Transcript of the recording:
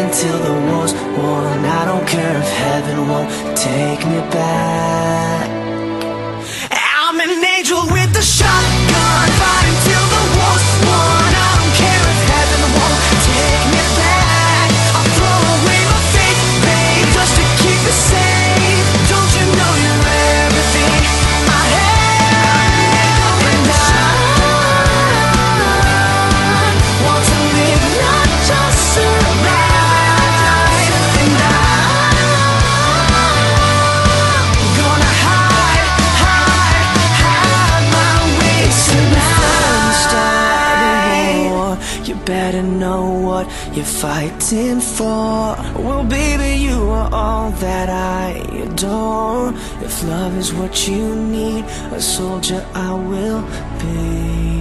until the war's won. I don't care if heaven won't take me back. I'm an angel with a shotgun, fighting till the war's won. I don't care if heaven won't take me back. I'll throw away my faith, babe, just to keep it safe. Don't you know you're everything I have? And I want to live, not just survive. And I'm gonna hide my way tonight. Starting war, you better know what you're fighting for. Well, baby, you are all that I adore. If love is what you need, a soldier I will be.